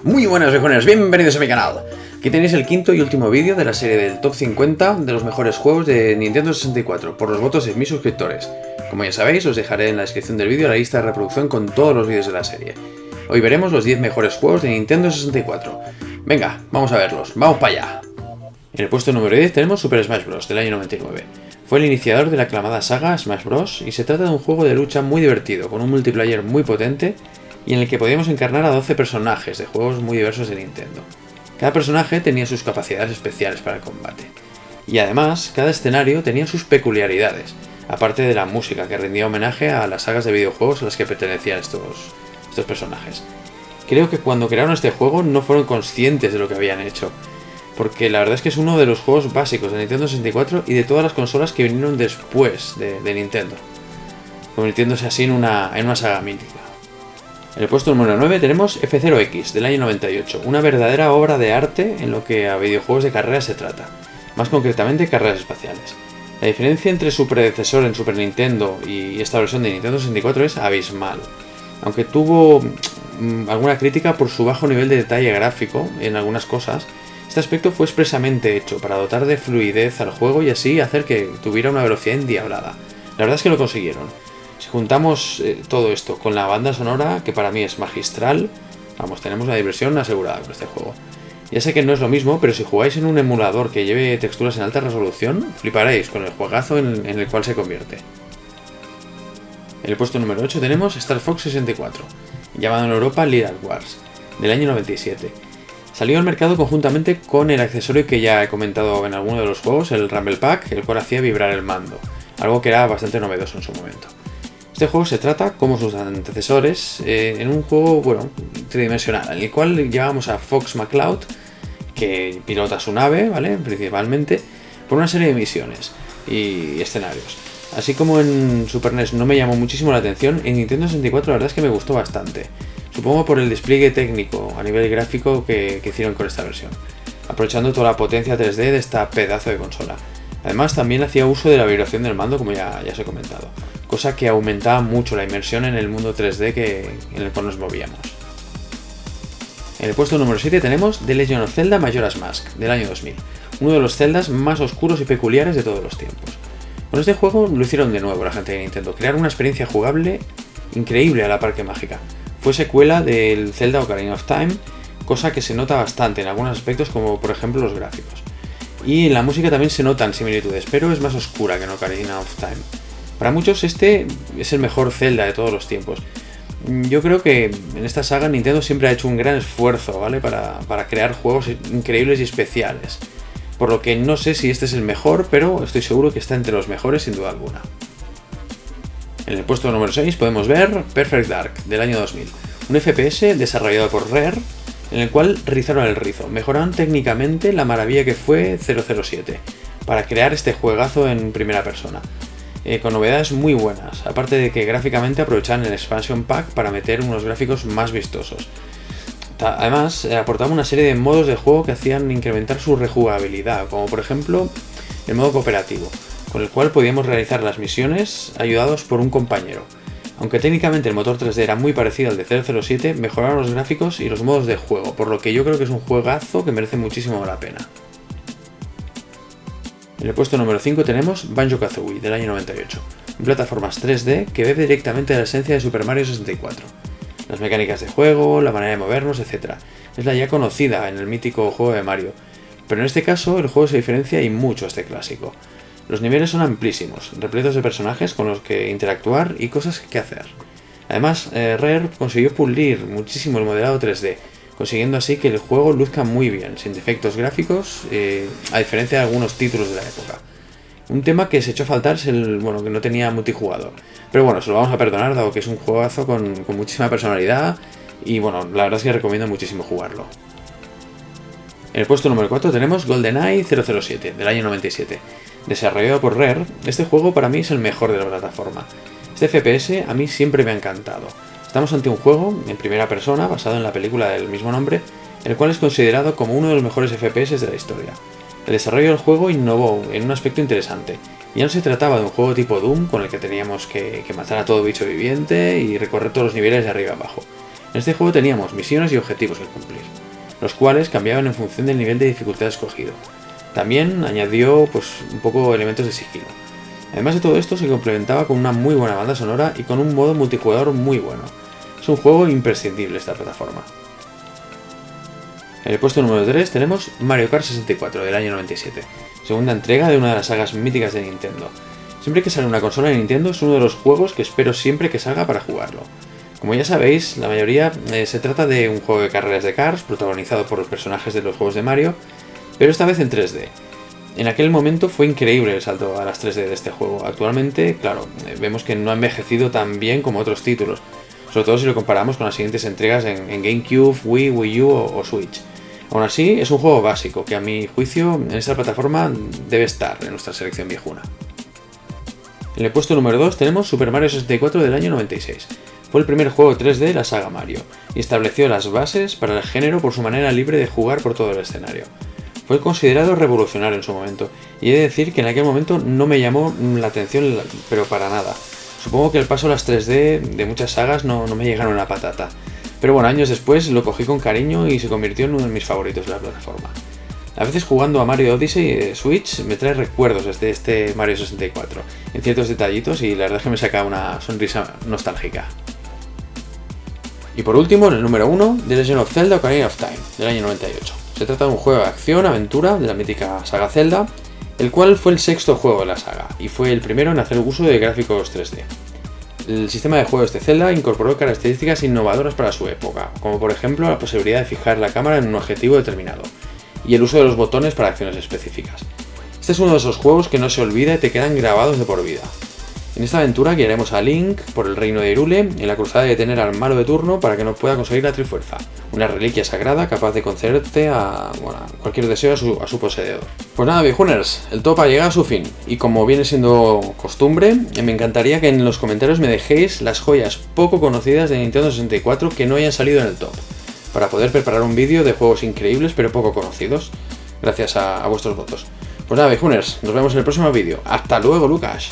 Muy buenas viejones, bienvenidos a mi canal. Aquí tenéis el quinto y último vídeo de la serie del Top 50 de los mejores juegos de Nintendo 64 por los votos de mis suscriptores. Como ya sabéis, os dejaré en la descripción del vídeo la lista de reproducción con todos los vídeos de la serie. Hoy veremos los 10 mejores juegos de Nintendo 64. Venga, vamos a verlos, vamos para allá. En el puesto número 10 tenemos Super Smash Bros. Del año 99. Fue el iniciador de la aclamada saga Smash Bros. Y se trata de un juego de lucha muy divertido, con un multiplayer muy potente y en el que podíamos encarnar a 12 personajes de juegos muy diversos de Nintendo. Cada personaje tenía sus capacidades especiales para el combate. Y además, cada escenario tenía sus peculiaridades, aparte de la música que rendía homenaje a las sagas de videojuegos a las que pertenecían estos personajes. Creo que cuando crearon este juego no fueron conscientes de lo que habían hecho, porque la verdad es que es uno de los juegos básicos de Nintendo 64 y de todas las consolas que vinieron después de Nintendo, convirtiéndose así en una saga mítica. En el puesto número 9 tenemos F0X del año 98, una verdadera obra de arte en lo que a videojuegos de carreras se trata, más concretamente carreras espaciales. La diferencia entre su predecesor en Super Nintendo y esta versión de Nintendo 64 es abismal, aunque tuvo alguna crítica por su bajo nivel de detalle gráfico en algunas cosas. Este aspecto fue expresamente hecho para dotar de fluidez al juego y así hacer que tuviera una velocidad endiablada. La verdad es que lo consiguieron. Si juntamos todo esto con la banda sonora, que para mí es magistral, vamos, tenemos la diversión asegurada con este juego. Ya sé que no es lo mismo, pero si jugáis en un emulador que lleve texturas en alta resolución, fliparéis con el juegazo en el cual se convierte. En el puesto número 8 tenemos Star Fox 64, llamado en Europa Little Wars, del año 97. Salió al mercado conjuntamente con el accesorio que ya he comentado en alguno de los juegos, el Rumble Pack, el cual hacía vibrar el mando, algo que era bastante novedoso en su momento. Este juego se trata, como sus antecesores, en un juego, tridimensional, en el cual llevamos a Fox McCloud, que pilota su nave, ¿vale?, principalmente, por una serie de misiones y escenarios. Así como en Super NES no me llamó muchísimo la atención, en Nintendo 64 la verdad es que me gustó bastante. Supongo por el despliegue técnico a nivel gráfico que hicieron con esta versión, aprovechando toda la potencia 3D de esta pedazo de consola. Además también hacía uso de la vibración del mando, como ya os he comentado, cosa que aumentaba mucho la inmersión en el mundo 3D en el cual nos movíamos. En el puesto número 7 tenemos The Legend of Zelda Majora's Mask, del año 2000, uno de los Zeldas más oscuros y peculiares de todos los tiempos. Con este juego lo hicieron de nuevo la gente de Nintendo, crear una experiencia jugable increíble a la par que mágica. Fue secuela del Zelda Ocarina of Time, cosa que se nota bastante en algunos aspectos, como por ejemplo los gráficos. Y en la música también se notan similitudes, pero es más oscura que en Ocarina of Time. Para muchos este es el mejor Zelda de todos los tiempos. Yo creo que en esta saga Nintendo siempre ha hecho un gran esfuerzo, ¿vale?, para crear juegos increíbles y especiales. Por lo que no sé si este es el mejor, pero estoy seguro que está entre los mejores sin duda alguna. En el puesto número 6 podemos ver Perfect Dark, del año 2000, un FPS desarrollado por Rare, en el cual rizaron el rizo, mejoraron técnicamente la maravilla que fue 007, para crear este juegazo en primera persona, con novedades muy buenas, aparte de que gráficamente aprovechaban el Expansion Pack para meter unos gráficos más vistosos. Además, aportaba una serie de modos de juego que hacían incrementar su rejugabilidad, como por ejemplo el modo cooperativo, con el cual podíamos realizar las misiones ayudados por un compañero. Aunque técnicamente el motor 3D era muy parecido al de 007, mejoraron los gráficos y los modos de juego, por lo que yo creo que es un juegazo que merece muchísimo la pena. En el puesto número 5 tenemos Banjo-Kazooie, del año 98, en plataformas 3D que bebe directamente de la esencia de Super Mario 64. Las mecánicas de juego, la manera de movernos, etc. Es la ya conocida en el mítico juego de Mario, pero en este caso el juego se diferencia y mucho a este clásico. Los niveles son amplísimos, repletos de personajes con los que interactuar y cosas que hacer. Además, Rare consiguió pulir muchísimo el modelado 3D, consiguiendo así que el juego luzca muy bien, sin defectos gráficos, a diferencia de algunos títulos de la época. Un tema que se echó a faltar es que no tenía multijugador. Pero bueno, se lo vamos a perdonar, dado que es un juegazo con muchísima personalidad y la verdad es que recomiendo muchísimo jugarlo. En el puesto número 4 tenemos GoldenEye 007, del año 97. Desarrollado por Rare, este juego para mí es el mejor de la plataforma. Este FPS a mí siempre me ha encantado. Estamos ante un juego en primera persona basado en la película del mismo nombre, el cual es considerado como uno de los mejores FPS de la historia. El desarrollo del juego innovó en un aspecto interesante. Ya no se trataba de un juego tipo Doom con el que teníamos que matar a todo bicho viviente y recorrer todos los niveles de arriba abajo. En este juego teníamos misiones y objetivos que cumplir, los cuales cambiaban en función del nivel de dificultad escogido. También añadió un poco elementos de sigilo. Además de todo esto, se complementaba con una muy buena banda sonora y con un modo multijugador muy bueno. Es un juego imprescindible esta plataforma. En el puesto número 3 tenemos Mario Kart 64 del año 97, segunda entrega de una de las sagas míticas de Nintendo. Siempre que sale una consola de Nintendo es uno de los juegos que espero siempre que salga para jugarlo. Como ya sabéis, la mayoría se trata de un juego de carreras de cars protagonizado por los personajes de los juegos de Mario, pero esta vez en 3D. En aquel momento fue increíble el salto a las 3D de este juego. Actualmente, claro, vemos que no ha envejecido tan bien como otros títulos, sobre todo si lo comparamos con las siguientes entregas en GameCube, Wii, Wii U o Switch. Aún así, es un juego básico que a mi juicio en esta plataforma debe estar en nuestra selección viejuna. En el puesto número 2 tenemos Super Mario 64 del año 96. Fue el primer juego 3D de la saga Mario y estableció las bases para el género por su manera libre de jugar por todo el escenario. Fue considerado revolucionario en su momento y he de decir que en aquel momento no me llamó la atención, pero para nada. Supongo que el paso a las 3D de muchas sagas no me llegaron a la patata. Pero bueno, años después lo cogí con cariño y se convirtió en uno de mis favoritos de la plataforma. A veces jugando a Mario Odyssey de Switch me trae recuerdos desde este Mario 64, en ciertos detallitos, y la verdad es que me saca una sonrisa nostálgica. Y por último, en el número 1, The Legend of Zelda Ocarina of Time, del año 98. Se trata de un juego de acción-aventura de la mítica saga Zelda, el cual fue el sexto juego de la saga, y fue el primero en hacer uso de gráficos 3D. El sistema de juego de este Zelda incorporó características innovadoras para su época, como por ejemplo la posibilidad de fijar la cámara en un objetivo determinado, y el uso de los botones para acciones específicas. Este es uno de esos juegos que no se olvida y te quedan grabados de por vida. En esta aventura guiaremos a Link por el reino de Hyrule en la cruzada de detener al malo de turno para que no pueda conseguir la Trifuerza, una reliquia sagrada capaz de concederte cualquier deseo a su poseedor. Pues nada, viejuners, el top ha llegado a su fin, y como viene siendo costumbre, me encantaría que en los comentarios me dejéis las joyas poco conocidas de Nintendo 64 que no hayan salido en el top, para poder preparar un vídeo de juegos increíbles pero poco conocidos, gracias a vuestros votos. Pues nada, viejuners, nos vemos en el próximo vídeo. ¡Hasta luego, Lucas!